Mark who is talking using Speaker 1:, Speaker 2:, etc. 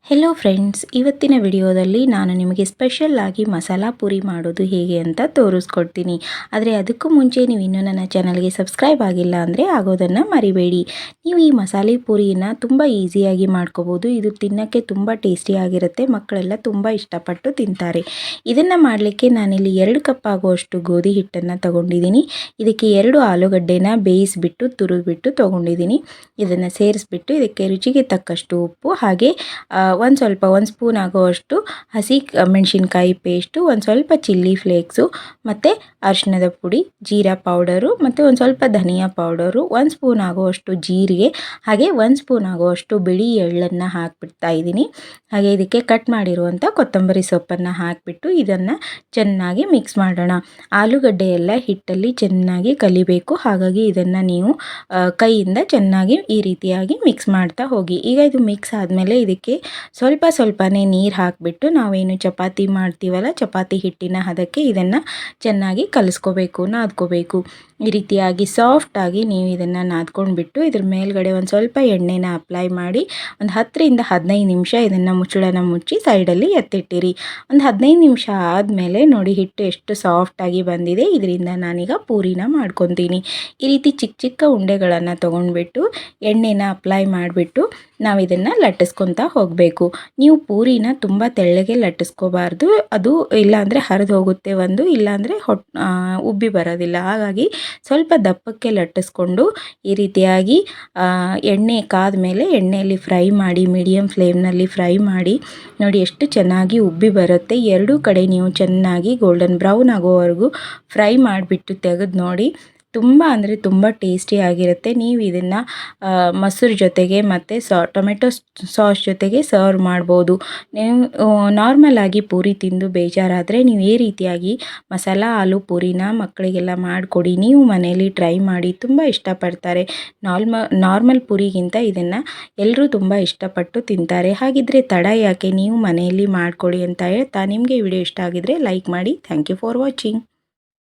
Speaker 1: Hello friends, ಇವತ್ತಿನ ವಿಡಿಯೋದಲ್ಲಿ ನಾನು ನಿಮಗೆ ಸ್ಪೆಷಲ್ ಆಗಿ ಮಸಾಲ ಪೂರಿ ಮಾಡೋದು ಹೇಗೆ ಅಂತ ತೋರಿಸ್ಕೊಡ್ತೀನಿ. ಆದರೆ ಅದಕ್ಕೂ ಮುಂಚೆ ನೀವು ಇನ್ನೂ ನನ್ನ ಚಾನಲ್ಗೆ ಸಬ್ಸ್ಕ್ರೈಬ್ ಆಗಿಲ್ಲ ಅಂದರೆ ಆಗೋದನ್ನು ಮರಿಬೇಡಿ. ನೀವು ಈ ಮಸಾಲೆ ಪೂರಿಯನ್ನು ತುಂಬ ಈಸಿಯಾಗಿ ಮಾಡ್ಕೋಬೋದು. ಇದು ತಿನ್ನೋಕ್ಕೆ ತುಂಬ ಟೇಸ್ಟಿಯಾಗಿರುತ್ತೆ. ಮಕ್ಕಳೆಲ್ಲ ತುಂಬ ಇಷ್ಟಪಟ್ಟು ತಿಂತಾರೆ. ಇದನ್ನು ಮಾಡಲಿಕ್ಕೆ ನಾನಿಲ್ಲಿ 2 ಕಪ್ ಆಗುವಷ್ಟು ಗೋಧಿ ಹಿಟ್ಟನ್ನು ತಗೊಂಡಿದ್ದೀನಿ. ಇದಕ್ಕೆ 2 ಆಲೂಗಡ್ಡೆನ ಬೇಯಿಸಿಬಿಟ್ಟು ತುರಿದ್ಬಿಟ್ಟು ತೊಗೊಂಡಿದ್ದೀನಿ. ಇದನ್ನು ಸೇರಿಸ್ಬಿಟ್ಟು ಇದಕ್ಕೆ ರುಚಿಗೆ ತಕ್ಕಷ್ಟು ಉಪ್ಪು, ಹಾಗೆ ಒಂದು ಸ್ಪೂನ್ ಆಗುವಷ್ಟು ಹಸಿ ಮೆಣಸಿನ್ಕಾಯಿ ಪೇಸ್ಟು, ಒಂದು ಸ್ವಲ್ಪ ಚಿಲ್ಲಿ ಫ್ಲೇಕ್ಸು, ಮತ್ತು ಅರಿಶಿಣದ ಪುಡಿ, ಜೀರಾ ಪೌಡರು, ಮತ್ತು ಒಂದು ಸ್ವಲ್ಪ ಧನಿಯಾ ಪೌಡರು, 1 ಸ್ಪೂನ್ ಆಗುವಷ್ಟು ಜೀರಿಗೆ, ಹಾಗೆ 1 ಸ್ಪೂನ್ ಆಗುವಷ್ಟು ಬಿಳಿ ಎಳ್ಳನ್ನು ಹಾಕಿಬಿಡ್ತಾ ಇದ್ದೀನಿ. ಹಾಗೆ ಇದಕ್ಕೆ ಕಟ್ ಮಾಡಿರುವಂಥ ಕೊತ್ತಂಬರಿ ಸೊಪ್ಪನ್ನು ಹಾಕಿಬಿಟ್ಟು ಇದನ್ನು ಚೆನ್ನಾಗಿ ಮಿಕ್ಸ್ ಮಾಡೋಣ. ಆಲೂಗಡ್ಡೆ ಎಲ್ಲ ಹಿಟ್ಟಲ್ಲಿ ಚೆನ್ನಾಗಿ ಕಲಿಬೇಕು. ಹಾಗಾಗಿ ಇದನ್ನು ನೀವು ಕೈಯಿಂದ ಚೆನ್ನಾಗಿ ಈ ರೀತಿಯಾಗಿ ಮಿಕ್ಸ್ ಮಾಡ್ತಾ ಹೋಗಿ. ಈಗ ಇದು ಮಿಕ್ಸ್ ಆದಮೇಲೆ ಇದಕ್ಕೆ ಸ್ವಲ್ಪನೇ ನೀರು ಹಾಕಿಬಿಟ್ಟು ನಾವೇನು ಚಪಾತಿ ಮಾಡ್ತೀವಲ್ಲ, ಚಪಾತಿ ಹಿಟ್ಟಿನ ಹದಕ್ಕೆ ಇದನ್ನು ಚೆನ್ನಾಗಿ ಕಲಿಸ್ಕೋಬೇಕು, ನಾದ್ಕೋಬೇಕು. ಈ ರೀತಿಯಾಗಿ ಸಾಫ್ಟಾಗಿ ನೀವು ಇದನ್ನು ನಾದ್ಕೊಂಡ್ಬಿಟ್ಟು ಇದ್ರ ಮೇಲ್ಗಡೆ ಒಂದು ಸ್ವಲ್ಪ ಎಣ್ಣೆನ ಅಪ್ಲೈ ಮಾಡಿ ಒಂದು 10ರಿಂದ 15 ನಿಮಿಷ ಇದನ್ನು ಮುಚ್ಚಳನ ಮುಚ್ಚಿ ಸೈಡಲ್ಲಿ ಎತ್ತಿಟ್ಟಿರಿ. ಒಂದು 15 ನಿಮಿಷ ಆದಮೇಲೆ ನೋಡಿ ಹಿಟ್ಟು ಎಷ್ಟು ಸಾಫ್ಟಾಗಿ ಬಂದಿದೆ. ಇದರಿಂದ ನಾನೀಗ ಪೂರಿನ ಮಾಡ್ಕೊತೀನಿ. ಈ ರೀತಿ ಚಿಕ್ಕ ಚಿಕ್ಕ ಉಂಡೆಗಳನ್ನು ತೊಗೊಂಡ್ಬಿಟ್ಟು ಎಣ್ಣೆನ ಅಪ್ಲೈ ಮಾಡಿಬಿಟ್ಟು ನಾವು ಇದನ್ನು ಲಟ್ಟಿಸ್ಕೊತಾ ಹೋಗಬೇಕು. ನೀವು ಪೂರಿನ ತುಂಬ ತೆಳ್ಳಗೆ ಲಟ್ಟಿಸ್ಕೋಬಾರ್ದು, ಅದು ಇಲ್ಲಾಂದರೆ ಹರಿದು ಹೋಗುತ್ತೆ, ಇಲ್ಲಾಂದರೆ ಉಬ್ಬಿ ಬರೋದಿಲ್ಲ. ಹಾಗಾಗಿ ಸ್ವಲ್ಪ ದಪ್ಪಕ್ಕೆ ಲಟ್ಟಿಸ್ಕೊಂಡು ಈ ರೀತಿಯಾಗಿ ಎಣ್ಣೆ ಕಾದ ಮೇಲೆ ಎಣ್ಣೆಯಲ್ಲಿ ಫ್ರೈ ಮಾಡಿ, ಮೀಡಿಯಮ್ ಫ್ಲೇಮ್ನಲ್ಲಿ ಫ್ರೈ ಮಾಡಿ. ನೋಡಿ ಎಷ್ಟು ಚೆನ್ನಾಗಿ ಉಬ್ಬಿ ಬರುತ್ತೆ. ಎರಡೂ ಕಡೆ ನೀವು ಚೆನ್ನಾಗಿ ಗೋಲ್ಡನ್ ಬ್ರೌನ್ ಆಗೋವರೆಗೂ ಫ್ರೈ ಮಾಡಿಬಿಟ್ಟು ತೆಗೆದು ನೋಡಿ. ತುಂಬ ಅಂದರೆ ತುಂಬ ಟೇಸ್ಟಿಯಾಗಿರುತ್ತೆ. ನೀವು ಇದನ್ನು ಮೊಸರು ಜೊತೆಗೆ ಮತ್ತು ಟೊಮೆಟೊ ಸಾಸ್ ಜೊತೆಗೆ ಸರ್ವ್ ಮಾಡ್ಬೋದು. ನೀವು ನಾರ್ಮಲಾಗಿ ಪೂರಿ ತಿಂದು ಬೇಜಾರಾದರೆ ನೀವು ಈ ರೀತಿಯಾಗಿ ಮಸಾಲ ಆಲೂ ಪೂರಿನ ಮಕ್ಕಳಿಗೆಲ್ಲ ಮಾಡಿಕೊಡಿ. ನೀವು ಮನೆಯಲ್ಲಿ ಟ್ರೈ ಮಾಡಿ, ತುಂಬ ಇಷ್ಟಪಡ್ತಾರೆ. ನಾರ್ಮಲ್ ಪೂರಿಗಿಂತ ಇದನ್ನು ಎಲ್ಲರೂ ತುಂಬ ಇಷ್ಟಪಟ್ಟು ತಿಂತಾರೆ. ಹಾಗಿದ್ದರೆ ತಡ ಯಾಕೆ, ನೀವು ಮನೆಯಲ್ಲಿ ಮಾಡಿಕೊಡಿ ಅಂತ ಹೇಳ್ತಾ, ನಿಮಗೆ ವಿಡಿಯೋ ಇಷ್ಟ ಆಗಿದರೆ ಲೈಕ್ ಮಾಡಿ. Thank you for watching.